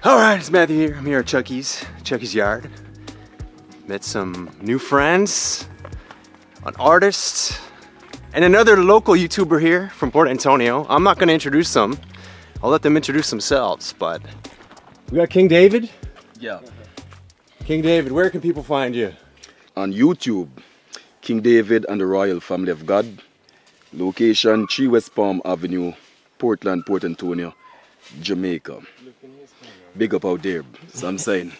Alright, it's Matthew here. I'm here at Chucky's yard. Met some new friends, an artist, and another local YouTuber here from Port Antonio. I'm not going to introduce them. I'll let them introduce themselves, but we got King David. Yeah. King David, where can people find you? On YouTube, King David and the Royal Family of God. Location 3 West Palm Avenue, Portland, Port Antonio, Jamaica. Big up out there, so I'm saying.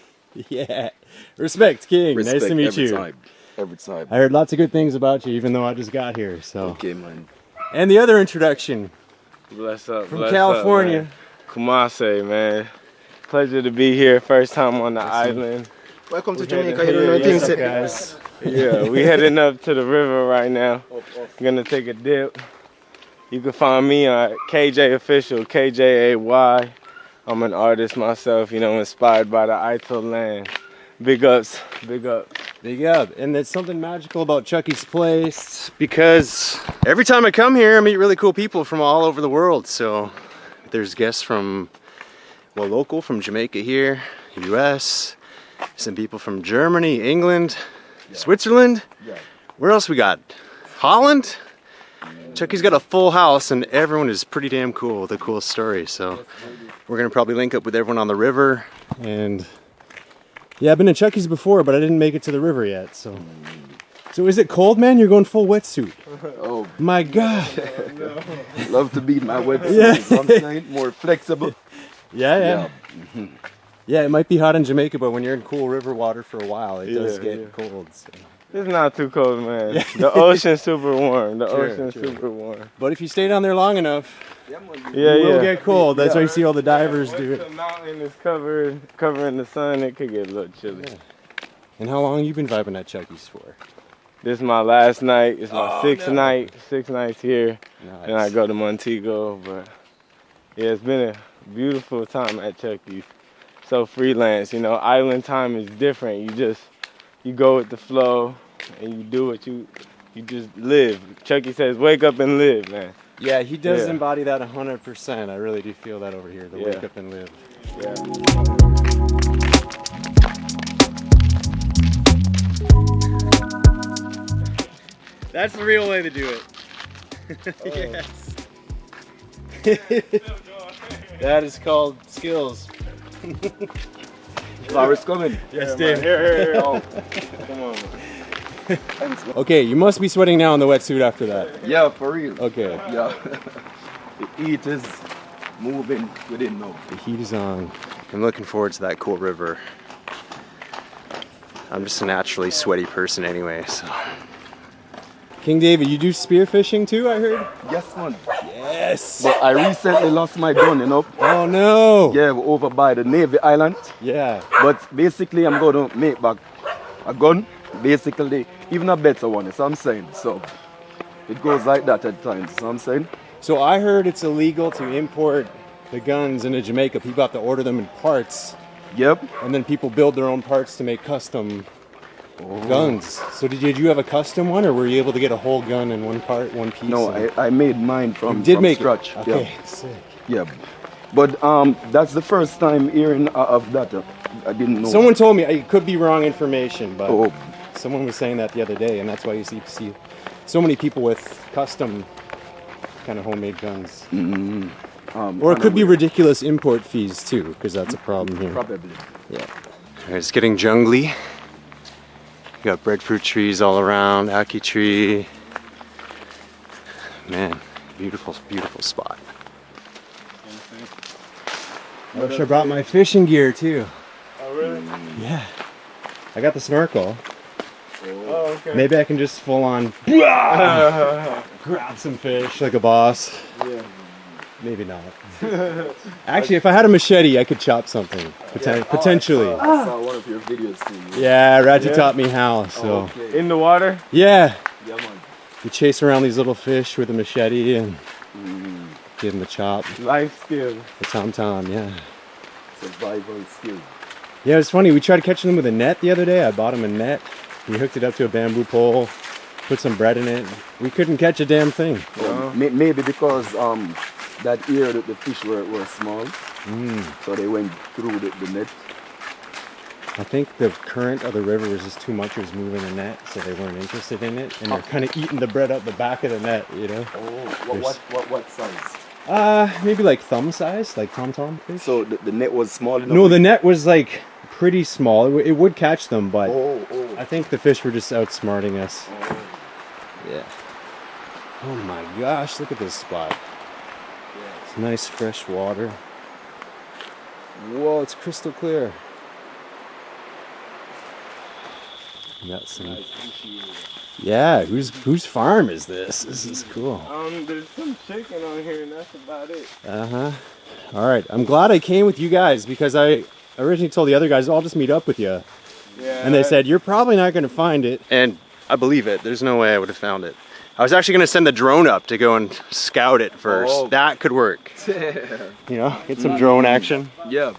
Yeah. Respect, King. Respect, nice to meet you. Every time. I heard lots of good things about you, even though I just got here. So. Okay, man. And the other introduction. Bless up. From California. Kumase, man. Pleasure to be here. First time on the island. Welcome to Jamaica. You don't know things yet, guys. Yeah, we heading up to the river right now. Gonna take a dip. You can find me on KJ Official, KJAY. I'm an artist myself, you know, inspired by the Ito land. Big ups, big up. Big up. And there's something magical about Chucky's place because every time I come here, I meet really cool people from all over the world. So there's guests from, well, local from Jamaica here, US, some people from Germany, England, Switzerland. Where else we got? Holland? Chucky's got a full house and everyone is pretty damn cool with a cool story. So we're gonna probably link up with everyone on the river. And yeah, I've been to Chucky's before, but I didn't make it to the river yet. So is it cold, man? You're going full wetsuit. Oh my God. Love to be in my website. Yeah. So I'm saying more flexible. Yeah. Yeah, it might be hot in Jamaica, but when you're in cool river water for a while, it does get cold. So. It's not too cold, man. The ocean's super warm. The ocean's super warm. But if you stay down there long enough, Yeah, it will get cold. That's why you see all the divers do If it. the mountain is covering the sun, it could get a little chilly. Yeah. And how long have you been vibing at Chucky's for? This is my last night. It's my sixth night. 6 nights here. Nice. And I go to Montego. But yeah, it's been a beautiful time at Chucky's. So freelance, you know, island time is different. You go with the flow and you do what you just live. Chucky says, wake up and live, man. Yeah, he does embody that 100%. I really do feel that over here, the wake up and live. Yeah. That's the real way to do it. Yes. That is called skills. Flowers coming. Yes, Dave. Here. Oh, come on, man. Okay, you must be sweating now in the wetsuit after that. Yeah, for real. Okay. Yeah. The heat is moving within now. The heat is on. I'm looking forward to that cool river. I'm just a naturally sweaty person anyway, so. King David, you do spearfishing too, I heard? Yes, man. Yes! But I recently lost my gun, you know. Oh no! Yeah, we're over by the Navy Island. Yeah. But basically, I'm going to make back a gun. Basically, even a better one, you know what I'm saying? So, it goes like that at times, you know what I'm saying? So I heard it's illegal to import the guns into Jamaica. People have to order them in parts. Yep. And then people build their own parts to make custom guns. So did you have a custom one, or were you able to get a whole gun in one part, one piece? No, I made mine from scratch. It? Okay, sick. Yeah. But that's the first time hearing of that. I didn't know. Someone told me, it could be wrong information, but Oh. someone was saying that the other day, and that's why you see so many people with custom kind of homemade guns. Or it could be ridiculous import fees too, because that's a problem here. Probably. Yeah. It's getting jungly. You got breadfruit trees all around, ackee tree. Man, beautiful, beautiful spot. I wish I brought my fishing gear too. Oh, really? Yeah. I got the snorkel. Oh, okay. Maybe I can just full on grab some fish like a boss. Yeah. Maybe not. Actually, if I had a machete, I could chop something. Potentially. I saw one of your videos too. Yeah, Ratchet taught me how, so. Okay. In the water? Yeah. Yeah, man. You chase around these little fish with a machete and give them a chop. Life skill. A tom-tom, yeah. Survival skill. Yeah, it's funny. We tried catching them with a net the other day. I bought him a net. We hooked it up to a bamboo pole, put some bread in it. We couldn't catch a damn thing. Maybe because that year the fish were small. So they went through the net. I think the current of the river was just too much. It was moving the net, so they weren't interested in it, and they're kind of eating the bread out the back of the net, you know. Oh, what size? Maybe like thumb size, like tom fish. So the net was small enough? No, the net was like pretty small. It would catch them, but Oh. I think the fish were just outsmarting us. Oh. Yeah. Oh my gosh, look at this spot. It's nice fresh water. Whoa, it's crystal clear. Got some. Yeah, whose farm is this? This is cool. There's some chicken on here, and that's about it. All right, I'm glad I came with you guys because I originally told the other guys I'll just meet up with you, Yeah. and they said you're probably not going to find it. And I believe it. There's no way I would have found it. I was actually going to send the drone up to go and scout it first. Oh. That could work. You know, get some drone action. Yeah.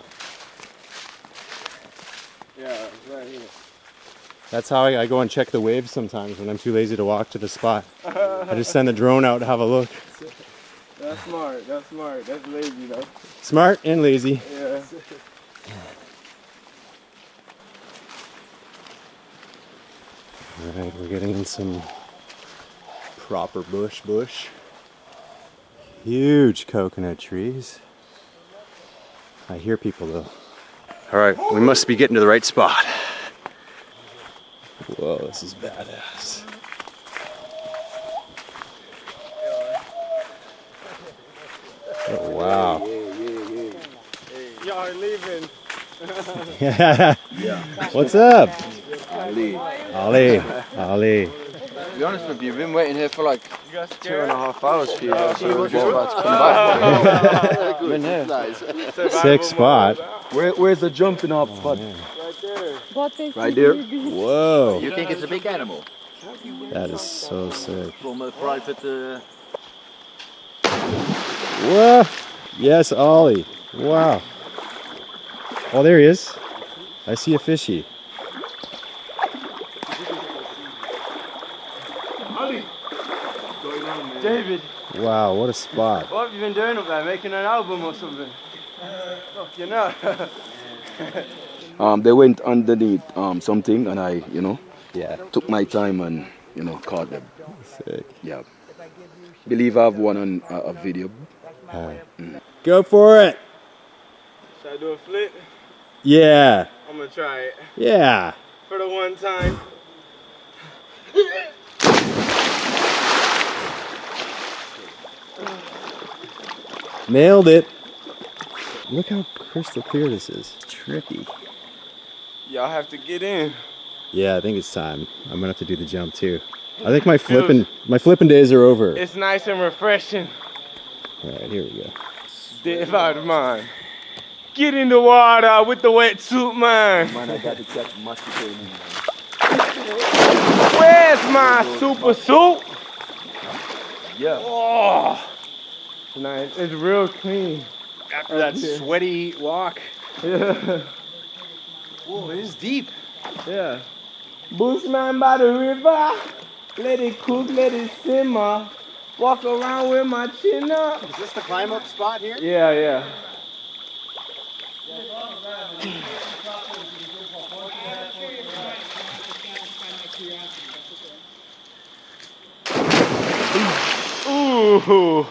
Yeah, it's right here. That's how I go and check the waves sometimes when I'm too lazy to walk to the spot. I just send the drone out to have a look. That's smart. That's smart. That's lazy though. Smart and lazy. Yeah. All right, we're getting in some proper bush. Huge coconut trees. I hear people though. All right, we must be getting to the right spot. Whoa, this is badass. Oh, wow. Y'all are leaving. Yeah. What's up? Ali. Ali. To be honest with you, we've been waiting here for like You got 2.5 hours for you guys, so we're just about to come back. Been here. Sick spot. Where's the jumping off spot? Right there. Whoa. You think it's a big animal? That is so sick. From a private... Whoa. Yes, Ollie. Wow. Oh, there he is. I see a fishy. David, Wow, what a spot. what have you been doing up there? Making an album or something? Fuck, you know. They went underneath something, and I, Yeah. took my time and, caught them. Sick. Yeah. Believe I have one on a video. Go for it. Should I do a flip? Yeah. I'm gonna try it. Yeah. For the one time. Nailed it. Look how crystal clear this is. Trippy. Y'all have to get in. Yeah, I think it's time. I'm gonna have to do the jump too. I think my flipping days are over. It's nice and refreshing. All right, here we go. Dave out of mine. Get in the water with the wetsuit, man. Man, I got to catch mosquito. Where's my super suit? Yeah. Oh, it's nice. It's real clean. After that sweaty walk. Yeah. Whoa, it is deep. Yeah. Bushman by the river. Let it cook, let it simmer. Walk around with my chin up. Is this the climb up spot here? Yeah, yeah. Ooh.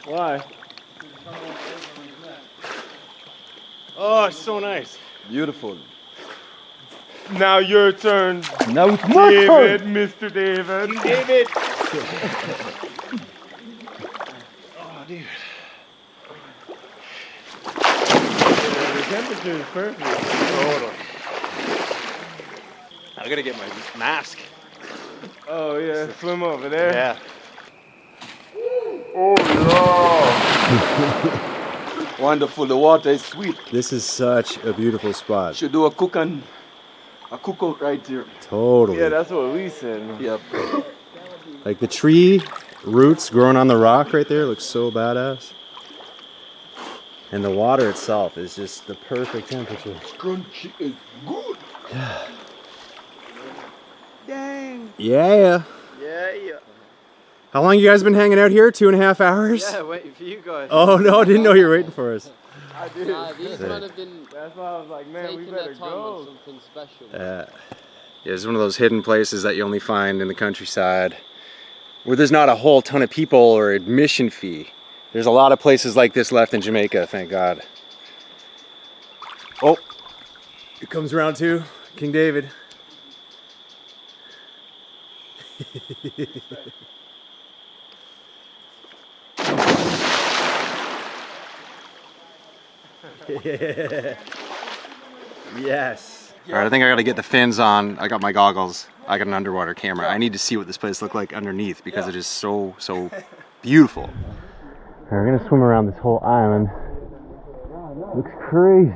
Why? Oh, it's so nice. Beautiful. Now your turn, Now it's my David, turn. Mr. David. David. Oh, dude. The temperature is perfect. Totally. I gotta get my mask. Oh yeah, swim over there. Yeah. Wonderful. The water is sweet. This is such a beautiful spot. Should do a cookout right here. Totally. Yeah, that's what we said. Yep. Like the tree roots growing on the rock right there looks so badass. And the water itself is just the perfect temperature. Crunchy is good. Dang. Yeah. Yeah, yeah. How long you guys been hanging out here? 2.5 hours? Yeah, waiting for you guys. Oh no, I didn't know you were waiting for us. These men have been That's why I was like, man, we taking better their time go. on something special. Yeah, it's one of those hidden places that you only find in the countryside where there's not a whole ton of people or admission fee. There's a lot of places like this left in Jamaica, thank God. Oh, it comes round two, King David. Yes. All right, I think I gotta get the fins on. I got my goggles. I got an underwater camera. I need to see what this place looks like underneath because it is so beautiful. All right, we're gonna swim around this whole island. Looks crazy.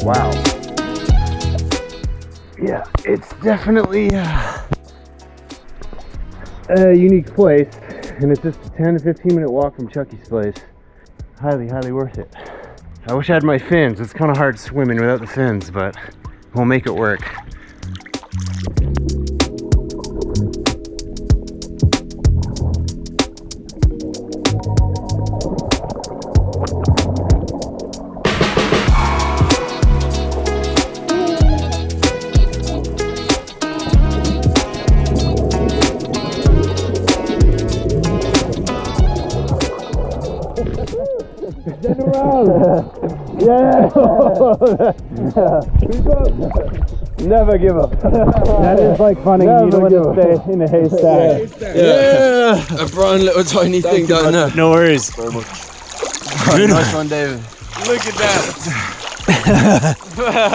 Wow. Yeah, it's definitely a unique place, and it's just a 10 to 15 minute walk from Chucky's place. Highly worth it. I wish I had my fins. It's kind of hard swimming without the fins, but we'll make it work. Never give up. That is like funny. You don't want to stay in a haystack. A brown little tiny thing down there. No worries. Nice one, David. Look at that.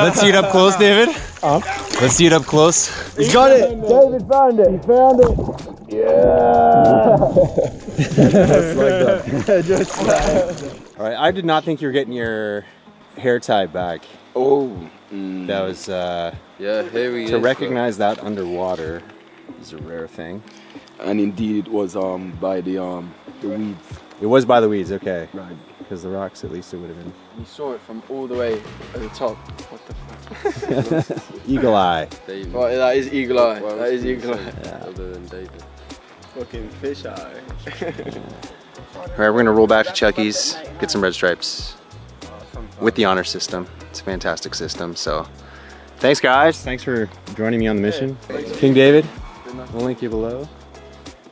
Let's see it up close, David. Let's see it up close. You got it. David found it. He found it. Yeah. Just like that. Just like. All right, I did not think you were getting your hair tied back. Oh. That was Yeah, here we to recognize that underwater is a rare thing. And indeed, it was by the weeds. It was by the weeds, okay. Right. Because the rocks, at least it would have been. You saw it from all the way at the top. What the fuck? Eagle eye. Well, that is eagle eye. That is eagle eye. Other than David. Fucking fish eye. All right, we're gonna roll back to Chucky's, get some red stripes with the honor system. It's a fantastic system. So, thanks guys. Thanks for joining me on the mission. King David, we'll link you below.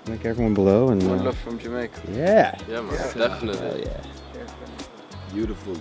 Link everyone below and. One love from Jamaica. Yeah. Yeah, man. Definitely. Hell yeah. Beautiful.